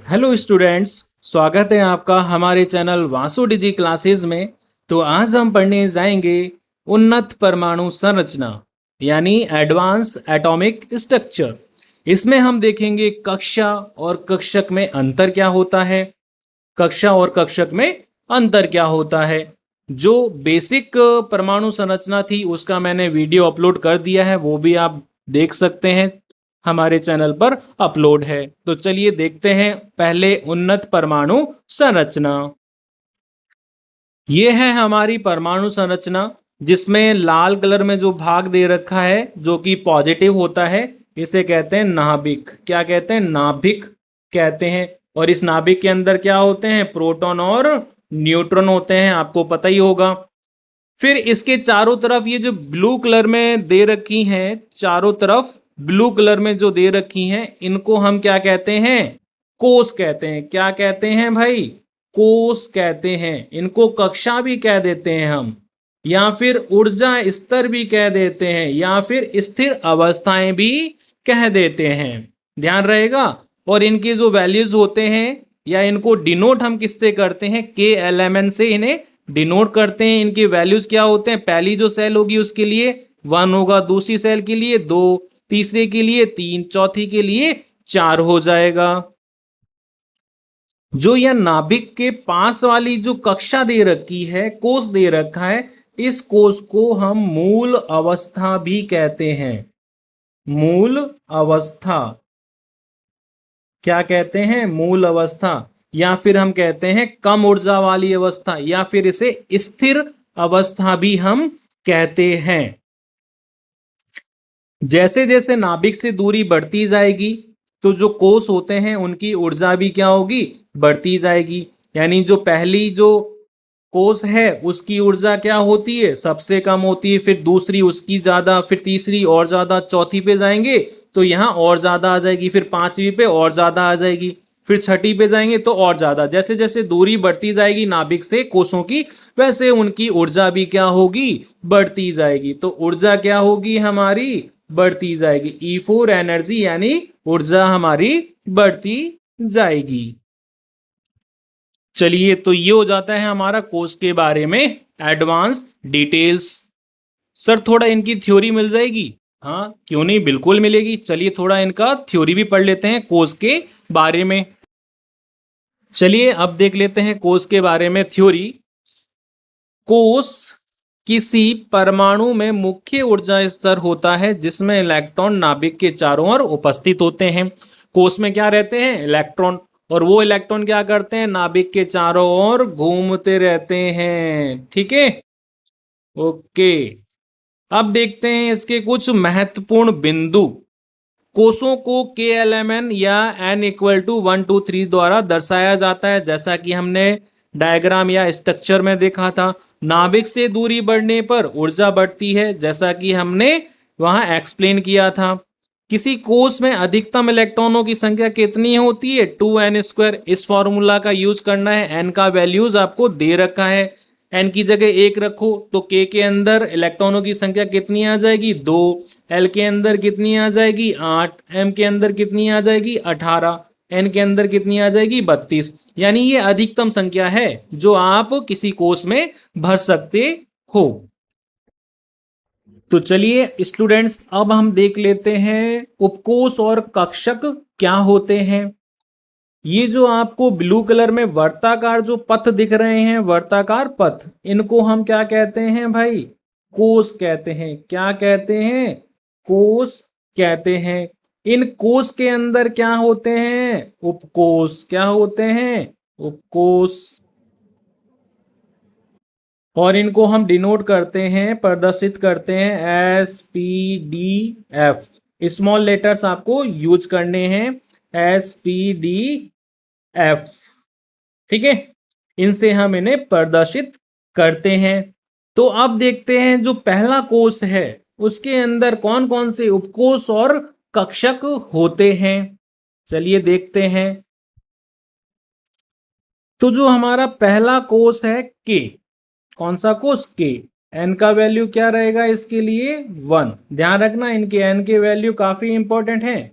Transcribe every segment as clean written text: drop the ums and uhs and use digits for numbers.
Hello students, स्वागत है आपका हमारे चैनल वासु डिजी क्लासेस में। तो आज हम पढ़ने जाएंगे उन्नत परमाणु संरचना यानी एडवांस एटॉमिक स्ट्रक्चर। इसमें हम देखेंगे कक्षा और कक्षक में अंतर क्या होता है। कक्षा और कक्षक में अंतर क्या होता है। जो बेसिक परमाणु संरचना थी उसका मैंने वीडियो अपलोड कर दिया है, वो भी आप देख सकते हैं, हमारे चैनल पर अपलोड है। तो चलिए देखते हैं पहले उन्नत परमाणु संरचना। ये है हमारी परमाणु संरचना, जिसमें लाल कलर में जो भाग दे रखा है जो कि पॉजिटिव होता है, इसे कहते हैं नाभिक। क्या कहते हैं? नाभिक कहते हैं। और इस नाभिक के अंदर क्या होते हैं? प्रोटॉन और न्यूट्रॉन होते हैं, आपको पता ही होगा। फिर इसके चारों तरफ ये जो ब्लू कलर में दे रखी हैं, चारों तरफ ब्लू कलर में जो दे रखी हैं, इनको हम क्या कहते हैं? कोष कहते हैं। क्या कहते हैं भाई? कोष कहते हैं। इनको कक्षा भी कह देते हैं हम, या फिर ऊर्जा स्तर भी कह देते हैं, या फिर स्थिर अवस्थाएं भी कह देते हैं। ध्यान रहेगा। और इनके जो वैल्यूज होते हैं, या इनको डिनोट हम किससे करते हैं? KLMN से इन्हें डिनोट करते हैं। इनके वैल्यूज क्या होते हैं? पहली जो सेल होगी उसके लिए 1 होगा, दूसरी सेल के लिए 2, तीसरे के लिए 3, चौथी के लिए 4 हो जाएगा। जो यह नाभिक के पास वाली जो कक्षा दे रखी है, कोष दे रखा है, इस कोष को हम मूल अवस्था भी कहते हैं। मूल अवस्था। क्या कहते हैं? मूल अवस्था। या फिर हम कहते हैं कम ऊर्जा वाली अवस्था, या फिर इसे स्थिर अवस्था भी हम कहते हैं। जैसे जैसे नाभिक से दूरी बढ़ती जाएगी, तो जो कोष होते हैं उनकी ऊर्जा भी क्या होगी? बढ़ती जाएगी। यानी जो पहली जो कोष है उसकी ऊर्जा क्या होती है? सबसे कम होती है। फिर दूसरी उसकी ज्यादा, फिर तीसरी और ज्यादा, चौथी पे जाएंगे तो यहाँ और ज्यादा आ जाएगी, फिर पांचवी पे और ज्यादा आ जाएगी, फिर छठी पे जाएंगे तो और ज्यादा। जैसे जैसे दूरी बढ़ती जाएगी नाभिक से कोषों की, वैसे उनकी ऊर्जा भी क्या होगी? बढ़ती जाएगी। तो ऊर्जा क्या होगी हमारी? बढ़ती जाएगी। E4 एनर्जी यानी ऊर्जा हमारी बढ़ती जाएगी। चलिए, तो ये हो जाता है हमारा कोर्स के बारे में एडवांस डिटेल्स। सर थोड़ा इनकी थ्योरी मिल जाएगी? हाँ, क्यों नहीं, बिल्कुल मिलेगी। चलिए थोड़ा इनका थ्योरी भी पढ़ लेते हैं कोर्स के बारे में। चलिए अब देख लेते हैं कोर्स के बारे में थ्योरी। कोष किसी परमाणु में मुख्य ऊर्जा स्तर होता है जिसमें इलेक्ट्रॉन नाभिक के चारों ओर उपस्थित होते हैं। कोष में क्या रहते हैं? इलेक्ट्रॉन। और वो इलेक्ट्रॉन क्या करते हैं? नाभिक के चारों ओर घूमते रहते हैं। ठीक है, ओके। अब देखते हैं इसके कुछ महत्वपूर्ण बिंदु। कोषों को KLMN या N=1, 2, 3 द्वारा दर्शाया जाता है, जैसा कि हमने डायग्राम या स्ट्रक्चर में देखा था। नाभिक से दूरी बढ़ने पर ऊर्जा बढ़ती है, जैसा कि हमने वहां एक्सप्लेन किया था। किसी कोष में अधिकतम इलेक्ट्रॉनों की संख्या कितनी होती है? 2n²। इस फॉर्मूला का यूज करना है। n का वैल्यूज आपको दे रखा है, n की जगह 1 रखो तो k के अंदर इलेक्ट्रॉनों की संख्या कितनी आ जाएगी? 2। l के अंदर कितनी आ जाएगी? 8। m के अंदर कितनी आ जाएगी? 18। n के अंदर कितनी आ जाएगी? 32। यानी ये अधिकतम संख्या है जो आप किसी कोष में भर सकते हो। तो चलिए स्टूडेंट्स, अब हम देख लेते हैं उपकोष और कक्षक क्या होते हैं। ये जो आपको ब्लू कलर में वर्ताकार जो पथ दिख रहे हैं, वर्ताकार पथ, इनको हम क्या कहते हैं भाई? कोष कहते हैं। क्या कहते हैं? कोष कहते हैं। इन कोष के अंदर क्या होते हैं? उपकोष। क्या होते हैं? उपकोष। और इनको हम डिनोट करते हैं, प्रदर्शित करते हैं SPD-F। स्मॉल लेटर्स आपको यूज करने हैं, SPD-F। ठीक है, इनसे हम इन्हें प्रदर्शित करते हैं। तो अब देखते हैं जो पहला कोष है उसके अंदर कौन कौन से उपकोष और कक्षक होते हैं। चलिए देखते हैं। तो जो हमारा पहला कोष है के, कौन सा कोष? के। एन का वैल्यू क्या रहेगा इसके लिए? 1। ध्यान रखना इनके एन के वैल्यू काफी इंपॉर्टेंट है।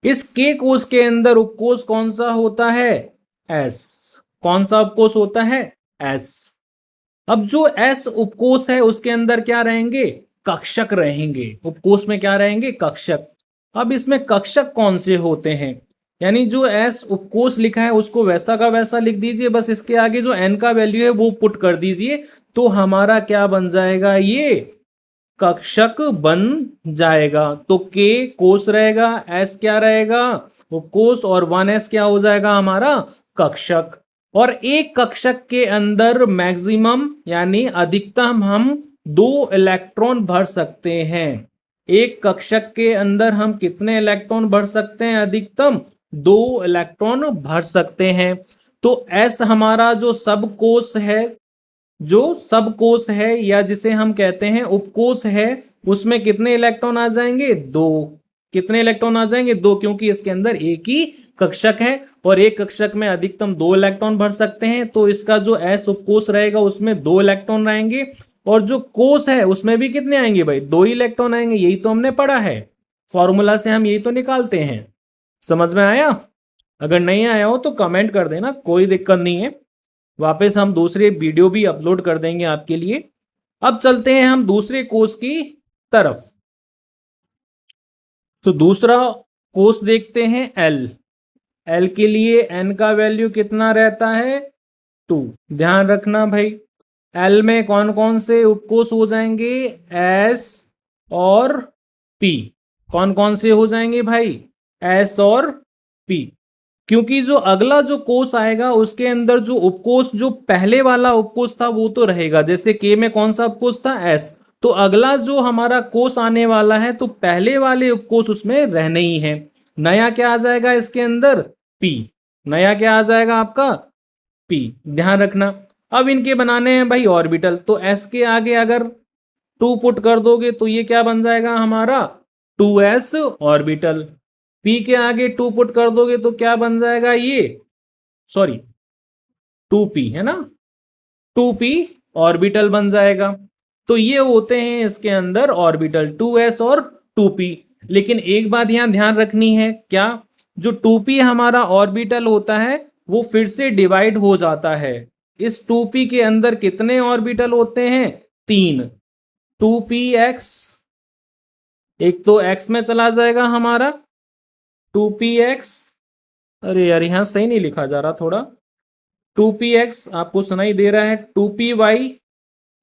इस के कोष के अंदर उपकोष कौन सा होता है? एस। कौन सा उपकोष होता है? एस। अब जो एस उपकोष है उसके अंदर क्या रहेंगे? कक्षक रहेंगे। उपकोष में क्या रहेंगे? कक्षक। अब इसमें कक्षक कौन से होते हैं? यानी जो एस उपकोष लिखा है उसको वैसा का वैसा लिख दीजिए, बस इसके आगे जो एन का वैल्यू है वो पुट कर दीजिए, तो हमारा क्या बन जाएगा? ये कक्षक बन जाएगा। तो के कोष रहेगा, एस क्या रहेगा? उपकोष, और 1s क्या हो जाएगा हमारा? कक्षक। और एक कक्षक के अंदर मैक्सिमम यानी अधिकतम हम 2 इलेक्ट्रॉन भर सकते हैं। एक कक्षक के अंदर हम कितने इलेक्ट्रॉन भर सकते हैं? अधिकतम 2 इलेक्ट्रॉन भर सकते हैं। तो एस हमारा जो सब कोष है, जो सब कोष है या जिसे हम कहते हैं उपकोष है, उसमें कितने इलेक्ट्रॉन आ जाएंगे? 2। कितने इलेक्ट्रॉन आ जाएंगे? 2, क्योंकि इसके अंदर एक ही कक्षक है और एक कक्षक में अधिकतम 2 इलेक्ट्रॉन भर सकते हैं। तो इसका जो एस उपकोष रहेगा उसमें 2 इलेक्ट्रॉन रहेंगे, और जो कोष है उसमें भी कितने आएंगे भाई? 2 इलेक्ट्रॉन आएंगे। यही तो हमने पढ़ा है, फॉर्मूला से हम यही तो निकालते हैं। समझ में आया? अगर नहीं आया हो तो कमेंट कर देना, कोई दिक्कत नहीं है। वापस हम दूसरे वीडियो भी अपलोड कर देंगे आपके लिए। अब चलते हैं हम दूसरे कोष की तरफ। तो दूसरा कोष देखते हैं एल। एल के लिए एन का वैल्यू कितना रहता है? 2। ध्यान रखना भाई, एल में कौन कौन से उपकोष हो जाएंगे? एस और पी। कौन कौन से हो जाएंगे भाई? एस और पी। क्योंकि जो अगला जो कोष आएगा उसके अंदर जो उपकोष, जो पहले वाला उपकोष था वो तो रहेगा। जैसे के में कौन सा उपकोष था? एस। तो अगला जो हमारा कोष आने वाला है तो पहले वाले उपकोष उसमें रहने ही है। नया क्या आ जाएगा इसके अंदर? पी। नया क्या आ जाएगा आपका? पी। ध्यान रखना। अब इनके बनाने हैं भाई ऑर्बिटल, तो एस के आगे अगर 2 पुट कर दोगे तो ये क्या बन जाएगा हमारा? 2s orbital. पी के आगे 2 पुट कर दोगे तो क्या बन जाएगा? ये 2p है ना, 2p ऑर्बिटल बन जाएगा। तो ये होते हैं इसके अंदर ऑर्बिटल 2s और 2p। लेकिन एक बात यहां ध्यान रखनी है, क्या? जो 2p हमारा ऑर्बिटल होता है वो फिर से डिवाइड हो जाता है। इस 2p के अंदर कितने ऑर्बिटल होते हैं? 3। 2px, एक तो x में चला जाएगा हमारा 2px, अरे यार यहां सही नहीं लिखा जा रहा, थोड़ा 2px आपको सुनाई दे रहा है, 2py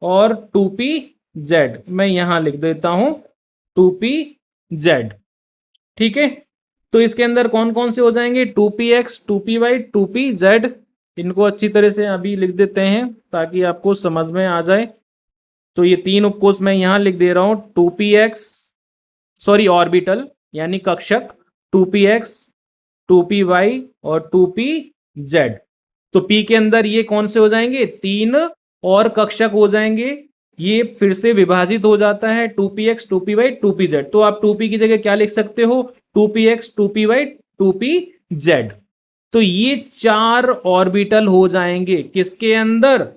और 2pz। मैं यहां लिख देता हूं 2pz। ठीक है, तो इसके अंदर कौन कौन से हो जाएंगे? 2px, 2py, 2pz। इनको अच्छी तरह से अभी लिख देते हैं ताकि आपको समझ में आ जाए। तो ये 3 उपकोष मैं यहां लिख दे रहा हूं, 2px ऑर्बिटल यानी कक्षक, 2px, 2py और 2pz। तो p के अंदर ये कौन से हो जाएंगे? 3 और कक्षक हो जाएंगे। ये फिर से विभाजित हो जाता है 2px, 2py, 2pz। तो आप 2p की जगह क्या लिख सकते हो? 2px, 2py, 2pz। तो ये 4 ऑर्बिटल हो जाएंगे किसके अंदर?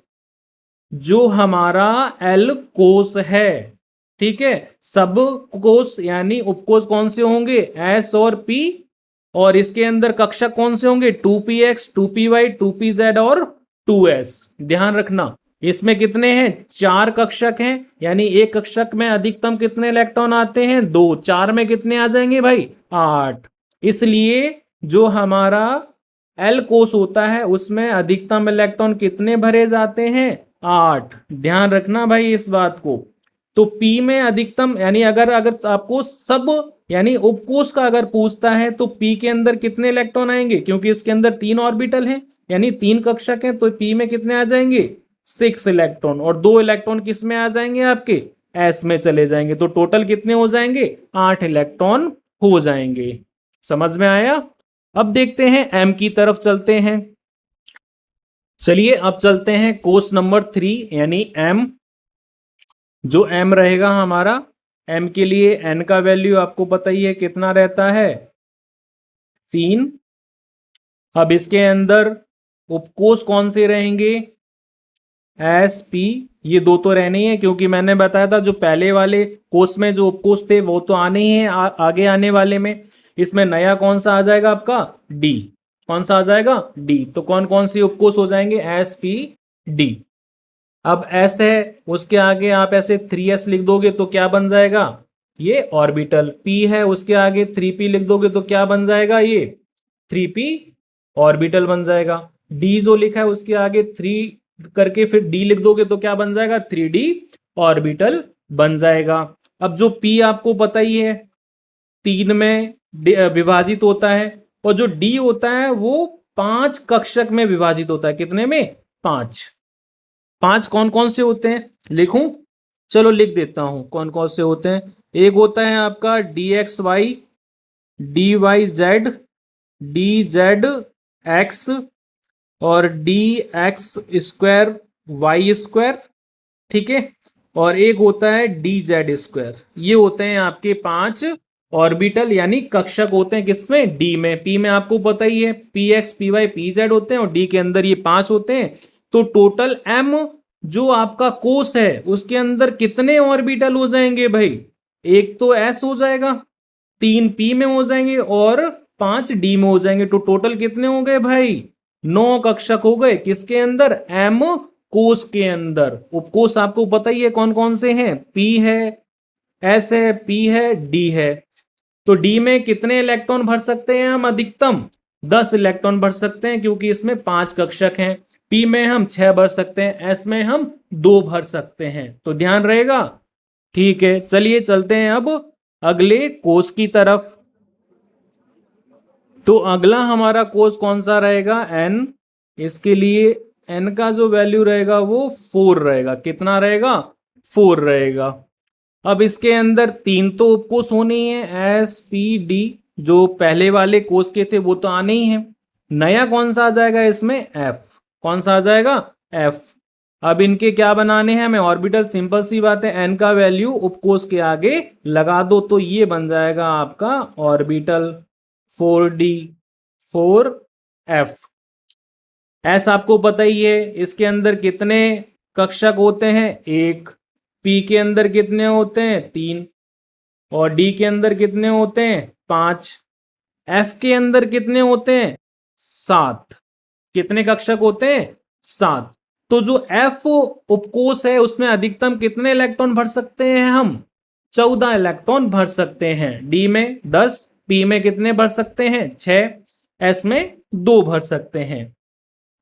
जो हमारा एल कोष है। ठीक है, सब कोष यानी उपकोष कौन से होंगे? एस और पी। और इसके अंदर कक्षक कौन से होंगे? 2px, 2py, 2pz और 2s। ध्यान रखना, इसमें कितने हैं? 4 कक्षक हैं, यानी एक कक्षक में अधिकतम कितने इलेक्ट्रॉन आते हैं? 2। 4 में कितने आ जाएंगे भाई? 8। इसलिए जो हमारा एल कोष होता है उसमें अधिकतम इलेक्ट्रॉन कितने भरे जाते हैं? 8। ध्यान रखना भाई इस बात को। तो P में अधिकतम यानी अगर आपको सब यानी उपकोष का अगर पूछता है तो P के अंदर कितने इलेक्ट्रॉन आएंगे? क्योंकि इसके अंदर 3 ऑर्बिटल हैं यानी 3 कक्षक हैं, तो P में कितने आ जाएंगे? 6 इलेक्ट्रॉन। और 2 इलेक्ट्रॉन किस में आ जाएंगे? आपके S में चले जाएंगे। तो टोटल कितने हो जाएंगे? 8 इलेक्ट्रॉन हो जाएंगे। समझ में आया? अब देखते हैं M की तरफ चलते हैं। चलिए अब चलते हैं कोष नंबर 3 यानी M। जो M रहेगा हमारा, M के लिए N का वैल्यू आपको पता ही है कितना रहता है? 3। अब इसके अंदर उपकोष कौन से रहेंगे? S P. ये 2 तो रहने ही है क्योंकि मैंने बताया था जो पहले वाले कोष में जो उपकोष थे वो तो आने ही है आगे आने वाले में। इसमें नया कौन सा आ जाएगा आपका डी, कौन सा आ जाएगा डी। तो कौन कौन सी उपकोष हो जाएंगे एस पी डी। अब एस है उसके आगे आप ऐसे 3s लिख दोगे तो क्या बन जाएगा ये ऑर्बिटल। पी है उसके आगे 3p लिख दोगे तो क्या बन जाएगा ये 3p ऑर्बिटल बन जाएगा। डी जो लिखा है उसके आगे 3 करके फिर डी लिख दोगे तो क्या बन जाएगा 3d ऑर्बिटल बन जाएगा। अब जो p आपको पता ही है 3 में विभाजित होता है और जो d होता है वो 5 कक्षक में विभाजित होता है। कितने में 5। 5 कौन कौन से होते हैं लिखूं, चलो लिख देता हूं कौन कौन से होते हैं। एक होता है आपका dxy dyz dzx और dx स्क्वायर वाई स्क्वायर, ठीक है। और एक होता है dz स्क्वायर। ये होते हैं आपके 5 ऑर्बिटल यानी कक्षक होते हैं किसमें डी में। पी में आपको पता ही है px py pz होते हैं और डी के अंदर ये 5 होते हैं। तो टोटल m जो आपका कोष है उसके अंदर कितने ऑर्बिटल हो जाएंगे भाई, एक तो s हो जाएगा, 3 p में हो जाएंगे और 5 d में हो जाएंगे। तो टोटल कितने हो गए भाई 9 कक्षक हो गए किसके अंदर m कोष के अंदर। उपकोष आपको पता ही है कौन कौन से हैं, p है s है p है d है। तो d में कितने इलेक्ट्रॉन भर सकते हैं हम अधिकतम 10 इलेक्ट्रॉन भर सकते हैं क्योंकि इसमें 5 कक्षक हैं। p में हम 6 भर सकते हैं, s में हम 2 भर सकते हैं। तो ध्यान रहेगा, ठीक है। चलिए चलते हैं अब अगले कोष की तरफ। तो अगला हमारा कोष कौन सा रहेगा n। इसके लिए n का जो वैल्यू रहेगा वो 4 रहेगा। कितना रहेगा 4 रहेगा। अब इसके अंदर 3 तो उपकोष होने ही है एस पी डी, जो पहले वाले कोष के थे वो तो आने ही है। नया कौन सा आ जाएगा इसमें f, कौन सा आ जाएगा f। अब इनके क्या बनाने हैं हमें ऑर्बिटल, सिंपल सी बात है n का वैल्यू उपकोष के आगे लगा दो तो ये बन जाएगा आपका ऑर्बिटल 4d 4f। s आपको पता ही है इसके अंदर कितने कक्षक होते हैं 1, p के अंदर कितने होते हैं 3 और d के अंदर कितने होते हैं 5, f के अंदर कितने होते हैं 7। कितने कक्षक होते हैं 7। तो जो f उपकोष है उसमें अधिकतम कितने इलेक्ट्रॉन भर सकते हैं हम 14 इलेक्ट्रॉन भर सकते हैं। d में 10, p में कितने भर सकते हैं 6, s में 2 भर सकते हैं।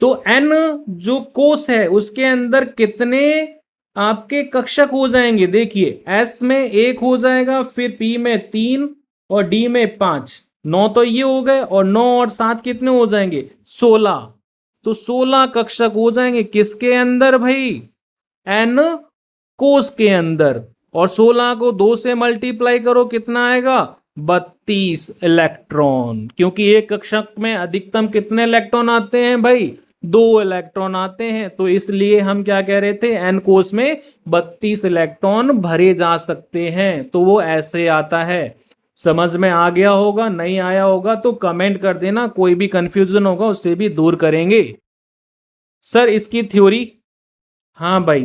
तो n जो कोष है उसके अंदर कितने आपके कक्षक हो जाएंगे, देखिए s में 1 हो जाएगा, फिर p में 3 और d में 5, 9 तो ये हो गए और 9 और 7 कितने हो जाएंगे 16। तो 16 कक्षक हो जाएंगे किसके अंदर भाई n कोष के अंदर। और 16 को 2 से मल्टीप्लाई करो कितना आएगा 32 इलेक्ट्रॉन, क्योंकि एक कक्षक में अधिकतम कितने इलेक्ट्रॉन आते हैं भाई 2 इलेक्ट्रॉन आते हैं। तो इसलिए हम क्या कह रहे थे n कोष में 32 इलेक्ट्रॉन भरे जा सकते हैं। तो वो ऐसे आता है। समझ में आ गया होगा, नहीं आया होगा तो कमेंट कर देना, कोई भी कंफ्यूजन होगा उससे भी दूर करेंगे। सर इसकी थ्योरी, हाँ भाई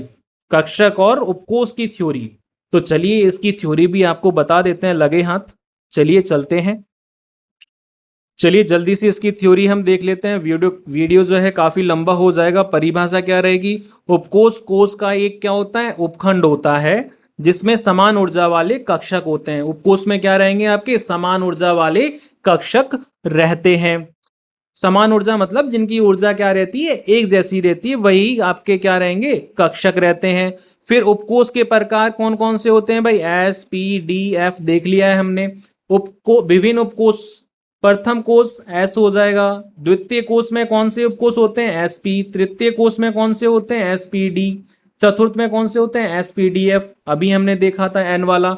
कक्षक और उपकोष की थ्योरी। तो चलिए इसकी थ्योरी भी आपको बता देते हैं लगे हाथ। चलिए चलते हैं, चलिए जल्दी से इसकी थ्योरी हम देख लेते हैं। वीडियो जो है काफी लंबा हो जाएगा। परिभाषा क्या रहेगी, उपकोष कोष का एक क्या होता है उपखंड होता है जिसमें समान ऊर्जा वाले कक्षक होते हैं। उपकोष में क्या रहेंगे आपके समान ऊर्जा वाले कक्षक रहते हैं। समान ऊर्जा मतलब जिनकी ऊर्जा क्या रहती है एक जैसी रहती है, वही आपके क्या रहेंगे कक्षक रहते हैं। फिर उपकोष के प्रकार कौन कौन से होते हैं भाई एस पी डी एफ देख लिया है हमने। विभिन्न उपकोष, प्रथम कोष एस हो जाएगा, द्वितीय कोष में कौन से उपकोष होते हैं एस पी, तृतीय कोष में कौन से होते हैं एस पी डी, चतुर्थ में कौन से होते हैं एस पी डी एफ, अभी हमने देखा था एन वाला।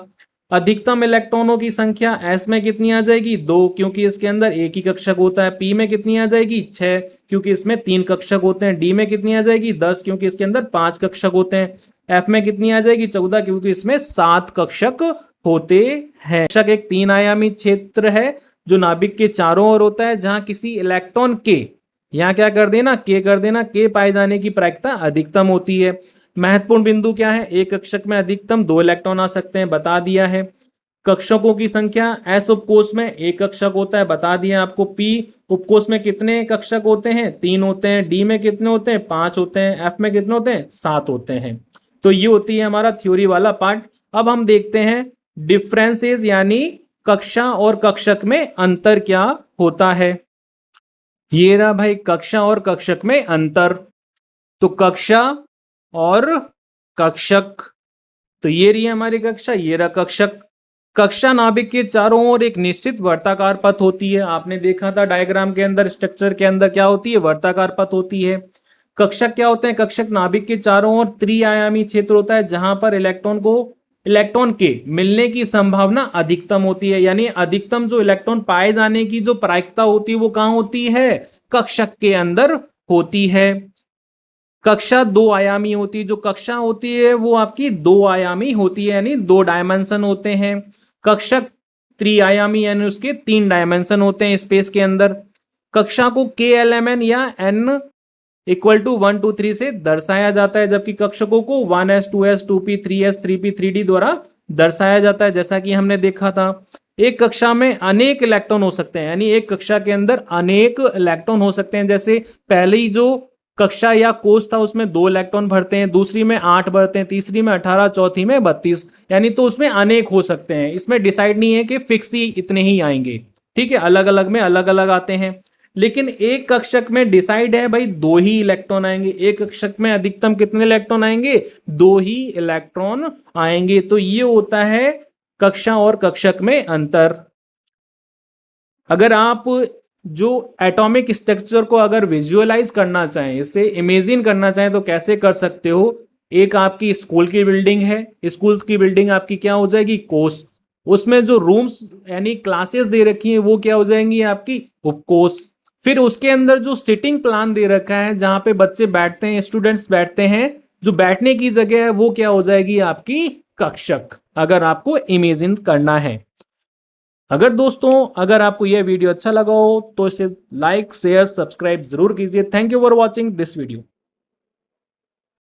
अधिकतम इलेक्ट्रॉनों की संख्या एस में कितनी आ जाएगी 2, क्योंकि इसके अंदर एक ही कक्षक होता है। पी में कितनी आ जाएगी 6, क्योंकि इसमें 3 कक्षक होते हैं। डी में कितनी आ जाएगी 10, क्योंकि इसके अंदर 5 कक्षक होते हैं। एफ में कितनी आ जाएगी 14, क्योंकि इसमें 7 कक्षक होते हैं। कक्षक एक 3 आयामी क्षेत्र है जो नाभिक के चारों ओर होता है, जहां किसी इलेक्ट्रॉन के, यहाँ क्या कर देना के कर देना, के पाए जाने की प्रायिकता अधिकतम होती है। महत्वपूर्ण बिंदु क्या है, एक कक्षक में अधिकतम 2 इलेक्ट्रॉन आ सकते हैं, बता दिया है। कक्षकों की संख्या, एस उपकोष में एक कक्षक होता है, बता दिया आपको। पी उपकोष में कितने कक्षक होते हैं, 3 होते हैं। डी में कितने होते हैं, 5 होते हैं। एफ में कितने होते हैं, 7 होते हैं। तो ये होती है हमारा थ्योरी वाला पार्ट। अब हम देखते हैं डिफरेंसेस, यानी कक्षा और कक्षक में अंतर क्या होता है। ये रहा भाई कक्षा और कक्षक में अंतर। तो कक्षा और कक्षक, तो ये रही हमारी कक्षा, ये रहा कक्षक। कक्षा नाभिक के चारों ओर एक निश्चित वर्ताकार पथ होती है। आपने देखा था डायग्राम के अंदर, स्ट्रक्चर के अंदर क्या होती है, वर्ताकार पथ होती है। कक्षक क्या होते हैं, कक्षक नाभिक के चारों ओर त्रिआयामी क्षेत्र होता है, जहां पर इलेक्ट्रॉन के मिलने की संभावना अधिकतम होती है। यानी अधिकतम जो इलेक्ट्रॉन पाए जाने की जो प्रायिकता होती है वो कहां होती है, कक्षक के अंदर होती है। कक्षा 2 आयामी होती है। जो कक्षा होती है वो आपकी 2 आयामी होती है, यानी 2 डायमेंशन होते हैं। कक्षक त्रिआयामी, यानी उसके 3 डायमेंशन होते हैं स्पेस के अंदर। कक्षा को KLMN या n इक्वल टू 1 2 3 से दर्शाया जाता है, जबकि कक्षकों को 1s 2s 2p 3s 3p 3d द्वारा दर्शाया जाता है। जैसा कि हमने देखा था, एक कक्षा में अनेक इलेक्ट्रॉन हो सकते हैं, यानी एक कक्षा के अंदर अनेक इलेक्ट्रॉन हो सकते हैं। जैसे पहली जो कक्षा या कोष था उसमें 2 इलेक्ट्रॉन भरते हैं, दूसरी में 8 भरते हैं, तीसरी में 18, चौथी में 32, यानी तो उसमें अनेक हो सकते हैं। इसमें डिसाइड नहीं है कि फिक्स ही इतने ही आएंगे, ठीक है, अलग अलग में अलग अलग आते हैं। लेकिन एक कक्षक में डिसाइड है भाई 2 ही इलेक्ट्रॉन आएंगे। एक कक्षक में अधिकतम कितने इलेक्ट्रॉन आएंगे, 2 ही इलेक्ट्रॉन आएंगे। तो ये होता है कक्षा और कक्षक में अंतर। अगर आप जो एटॉमिक स्ट्रक्चर को अगर विजुअलाइज करना चाहें, इसे इमेजिन करना चाहें, तो कैसे कर सकते हो। एक आपकी स्कूल की बिल्डिंग है, स्कूल की बिल्डिंग आपकी क्या हो जाएगी, कोष। उसमें जो रूम्स यानी क्लासेस दे रखी हैं वो क्या हो जाएंगी, आपकी उपकोष। फिर उसके अंदर जो सिटिंग प्लान दे रखा है, जहां पे बच्चे बैठते हैं, स्टूडेंट्स बैठते हैं, जो बैठने की जगह है वो क्या हो जाएगी, आपकी कक्षक, अगर आपको इमेजिन करना है। अगर आपको यह वीडियो अच्छा लगा हो तो इसे लाइक शेयर सब्सक्राइब जरूर कीजिए। Thank you for watching this video.